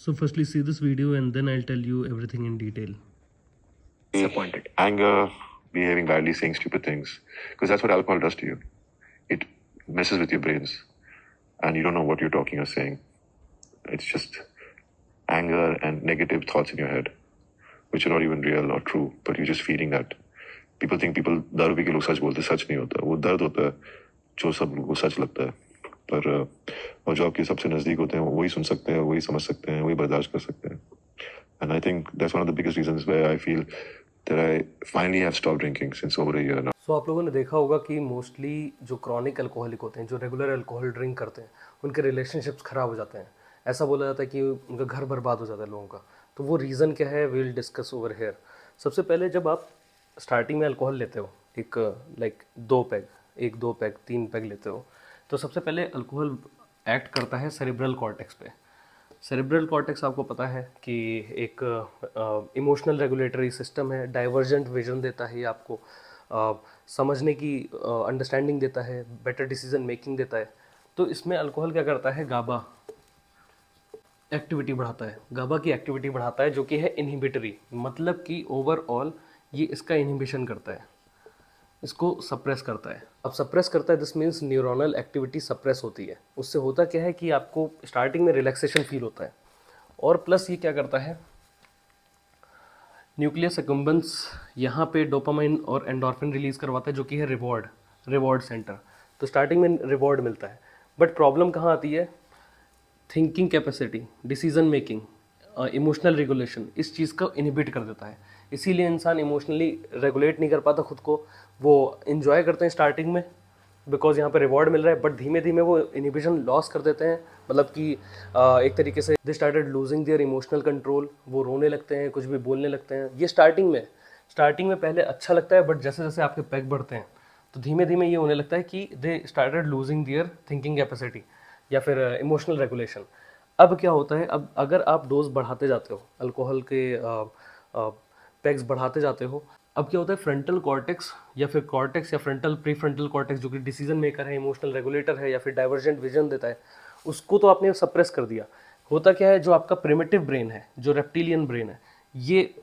So firstly see this video and then I'll tell you everything in detail. Disappointed. Anger, behaving badly, saying stupid things. Because that's what alcohol does to you. It messes with your brains. And you don't know what you're talking or saying. It's just anger and negative thoughts in your head, which are not even real or true, but you're just feeding that. People दारू P के लोग सच बोलते, सच नहीं होता. वो दर्द होता है जो सब लोगों को सच लगता है. पर और जो आपके सबसे नजदीक होते हैं वही सुन सकते हैं, वही समझ सकते हैं, वही बर्दाश्त कर सकते हैं. And I think that's one of the biggest reasons why I feel that I finally have stopped drinking since over a year now. So आप लोगों ने देखा होगा कि मोस्टली जो क्रॉनिक अल्कोहलिक होते हैं, जो रेगुलर अल्कोहल ड्रिंक करते हैं, उनके रिलेशनशिप्स ख़राब हो जाते हैं. ऐसा बोला जाता है कि उनका घर बर्बाद हो जाता है लोगों का. तो वो रीज़न क्या है, we will discuss over here. सबसे पहले जब आप स्टार्टिंग में अल्कोहल लेते हो, एक लाइक 2 पैग 3 पैग लेते हो, तो सबसे पहले अल्कोहल एक्ट करता है सेरिब्रल कॉर्टेक्स पे. सेरिब्रल कॉर्टेक्स आपको पता है कि एक इमोशनल रेगुलेटरी सिस्टम है. डाइवर्जेंट विजन देता है ये आपको, समझने की अंडरस्टैंडिंग देता है, बेटर डिसीजन मेकिंग देता है. तो इसमें अल्कोहल क्या करता है, गाबा एक्टिविटी बढ़ाता है. गाबा की एक्टिविटी बढ़ाता है जो कि है इनहिबिटरी, मतलब कि ओवरऑल ये इसका इनहिबिशन करता है, इसको सप्रेस करता है. अब सप्रेस करता है, this means neuronal activity suppress होती है. उससे होता क्या है कि आपको स्टार्टिंग में रिलैक्सेशन फील होता है, और प्लस ये क्या करता है, न्यूक्लियस एक्कुम्बेंस यहाँ पे डोपामाइन और एंडोर्फिन रिलीज करवाता है जो कि है रिवॉर्ड सेंटर. तो स्टार्टिंग में रिवॉर्ड मिलता है, बट प्रॉब्लम कहाँ आती है, thinking capacity, decision making, emotional regulation, इस चीज़ को इनहिबिट कर देता है. इसीलिए इंसान इमोशनली रेगुलेट नहीं कर पाता खुद को. वो इन्जॉय करते हैं स्टार्टिंग में बिकॉज यहाँ पे रिवॉर्ड मिल रहा है, बट धीमे धीमे वो इनहिबिशन लॉस कर देते हैं. मतलब कि एक तरीके से they started losing their emotional control. वो रोने लगते हैं, कुछ भी बोलने लगते हैं. ये स्टार्टिंग में पहले अच्छा लगता है, बट जैसे जैसे आपके पैक बढ़ते हैं तो धीमे धीमे ये होने लगता है कि they started losing their thinking capacity या फिर इमोशनल रेगुलेशन. अब क्या होता है, अब अगर आप डोज बढ़ाते जाते हो, अल्कोहल के पैक्स बढ़ाते जाते हो, अब क्या होता है, फ्रंटल कॉर्टेक्स या फिर कॉर्टेक्स या फ्रंटल प्री फ्रंटल कॉर्टेक्स जो कि डिसीजन मेकर है, इमोशनल रेगुलेटर है या फिर डाइवर्जेंट विजन देता है, उसको तो आपने सप्रेस कर दिया. होता क्या है, जो आपका प्रिमिटिव ब्रेन है, जो रेप्टिलियन ब्रेन है, ये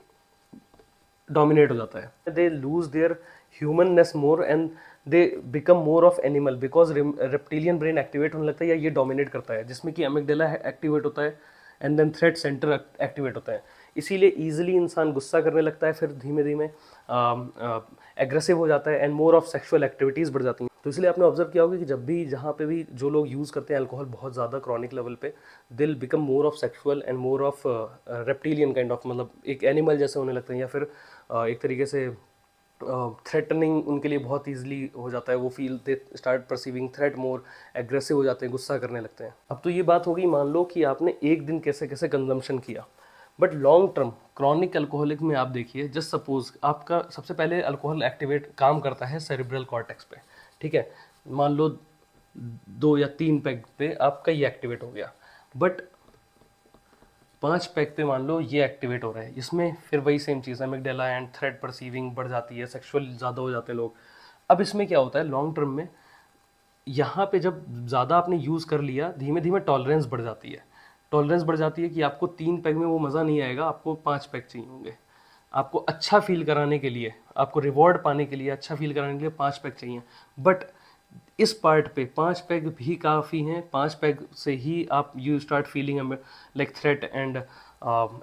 डोमिनेट हो जाता है. They lose their humanness more and they become more of animal because reptilian brain activate होने लगता है, या ये डोमिनेट करता है, जिसमें कि एमिगडाला एक्टिवेट होता है and then threat center activate होता है. इसीलिए ईजिली इंसान गुस्सा करने लगता है, फिर धीमे धीमे एग्रेसिव हो जाता है and more of sexual activities बढ़ जाती हैं. तो इसलिए आपने ऑब्जर्व किया होगा कि जब भी जहाँ पे भी जो लोग यूज़ करते हैं अल्कोहल बहुत ज़्यादा क्रॉनिक लेवल पे, दिल become more of sexual and more of reptilian kind of, मतलब एक एनिमल जैसे होने लगते हैं, या फिर एक तरीके से थ्रेटनिंग उनके लिए बहुत ईजिली हो जाता है. वो feel they start perceiving threat more, aggressive हो जाते हैं, गुस्सा करने लगते हैं. अब तो ये बात होगी, मान लो कि आपने एक दिन कैसे कैसे कंजम्पशन किया, but long term chronic alcoholic में आप देखिए, जस्ट सपोज आपका सबसे पहले अल्कोहल एक्टिवेट काम करता है सेरिब्रल कॉर्टेक्स पे, ठीक है. मान लो 2 या 3 पैक पे आपका ये एक्टिवेट हो गया, बट 5 पैक पे मान लो ये एक्टिवेट हो रहा है. इसमें फिर वही सेम चीज़ है, एमिगडाला एंड थ्रेट परसीविंग बढ़ जाती है, सेक्सुअल ज़्यादा हो जाते हैं लोग. अब इसमें क्या होता है लॉन्ग टर्म में, यहाँ पे जब ज़्यादा आपने यूज़ कर लिया, धीमे धीमे टॉलरेंस बढ़ जाती है. टॉलरेंस बढ़ जाती है कि आपको 3 पैक में वो मज़ा नहीं आएगा, आपको 5 पैक चाहिए होंगे. आपको अच्छा फील कराने के लिए, आपको रिवॉर्ड पाने के लिए, अच्छा फील कराने के लिए 5 पैक चाहिए. बट इस पार्ट पे 5 पैक भी काफ़ी हैं. 5 पैक से ही आप you start feeling like threat and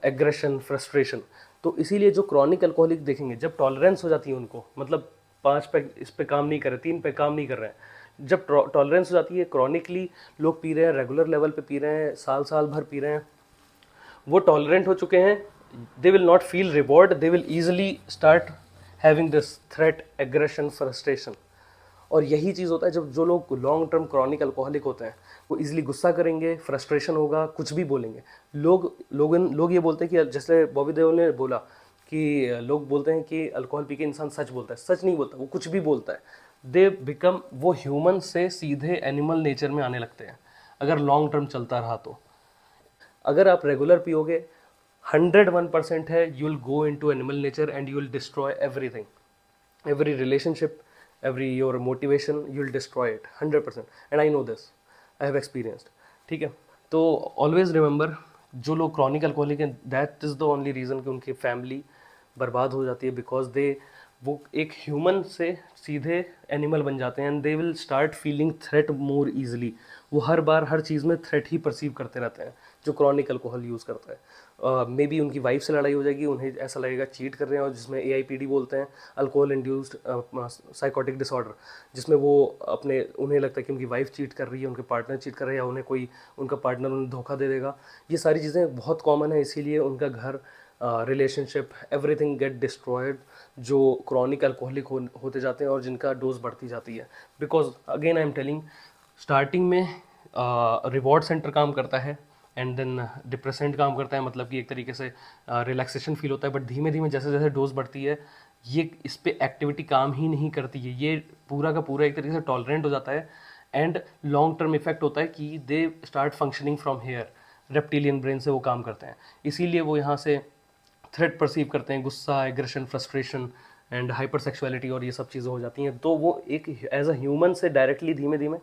aggression, frustration. तो इसीलिए जो क्रॉनिक अल्कोहलिक देखेंगे, जब टॉलरेंस हो जाती है उनको, मतलब 5 पैक इस पे काम नहीं कर रहे, 3 पैक काम नहीं कर रहे हैं, जब टॉलरेंस हो जाती है, क्रॉनिकली लोग पी रहे हैं, रेगुलर लेवल पे पी रहे हैं, साल साल भर पी रहे हैं, वो टॉलरेंट हो चुके हैं, they will not feel reward, they will easily start having this threat, aggression, frustration. और यही चीज़ होता है जब जो लोग लॉन्ग टर्म क्रॉनिक अल्कोहलिक होते हैं, वो इजीली गुस्सा करेंगे, फ्रस्ट्रेशन होगा, कुछ भी बोलेंगे. लोग ये बोलते हैं कि जैसे बॉबी देओल ने बोला कि लोग बोलते हैं कि अल्कोहल पी के इंसान सच बोलता है. सच नहीं बोलता, वो कुछ भी बोलता है. दे बिकम, वो ह्यूमन से सीधे एनिमल नेचर में आने लगते हैं अगर लॉन्ग टर्म चलता रहा तो. अगर आप रेगुलर पियोगे, 101% है, you will go into animal nature and you will destroy everything, every relationship, every your motivation, you'll destroy it 100%. And I know this, I have experienced. ठीक है, तो always remember जो लोग क्रॉनिक अल्कोहलिक हैं, that is the only reason कि उनकी family बर्बाद हो जाती है, बिकॉज दे वो एक ह्यूमन से सीधे एनिमल बन जाते हैं, and they will start feeling threat more easily. वो हर बार हर चीज़ में थ्रेट ही परसीव करते रहते हैं जो क्रॉनिक अल्कोहल यूज़ करता है। मे बी उनकी वाइफ से लड़ाई हो जाएगी, उन्हें ऐसा लगेगा चीट कर रहे हैं, और जिसमें AIPD बोलते हैं, अल्कोहल इंड्यूस्ड साइकोटिक डिसऑर्डर, जिसमें वो अपने उन्हें लगता है कि उनकी वाइफ चीट कर रही है, उनके पार्टनर चीट कर रहे हैं, या उन्हें कोई उनका पार्टनर उन्हें धोखा दे देगा। ये सारी चीज़ें बहुत कॉमन है, इसीलिए उनका घर, रिलेशनशिप, एवरीथिंग गेट डिस्ट्रॉयड, जो क्रॉनिक अल्कोहलिक होते जाते हैं और जिनका डोज बढ़ती जाती है। Because again I am telling, starting में रिवॉर्ड सेंटर काम करता है, एंड देन डिप्रेसेंट काम करता है, मतलब कि एक तरीके से रिलैक्सेशन फील होता है, बट धीमे धीमे जैसे जैसे डोज बढ़ती है, ये इस पे एक्टिविटी काम ही नहीं करती है, ये पूरा का पूरा एक तरीके से टॉलरेंट हो जाता है, एंड लॉन्ग टर्म इफेक्ट होता है कि they start functioning from here, reptilian brain से वो काम करते हैं, इसीलिए वो यहाँ से थ्रेट परसीव करते हैं, गुस्सा, aggression, frustration and hyper sexuality, और ये सब चीज़ें हो जाती हैं, तो वो एक एज अ ह्यूमन से डायरेक्टली धीमे धीमे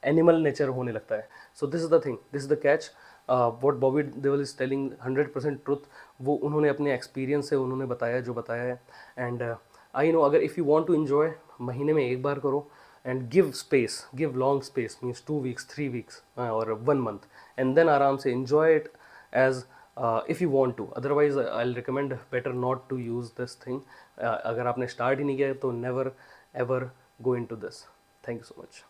एनिमल नेचर होने लगता है। So this is the thing, this is the catch. What Bobby Deol is telling 100% truth, वो उन्होंने अपने एक्सपीरियंस से उन्होंने बताया जो बताया है, एंड आई नो, अगर if you want to enjoy, महीने में एक बार करो, and give space, give long space, means 2 weeks, 3 weeks और 1 मंथ, एंड देन आराम से enjoy it as if you want to. Otherwise I'll recommend better not to use this thing. अगर आपने स्टार्ट ही नहीं किया तो never ever go into this. Thank you so much.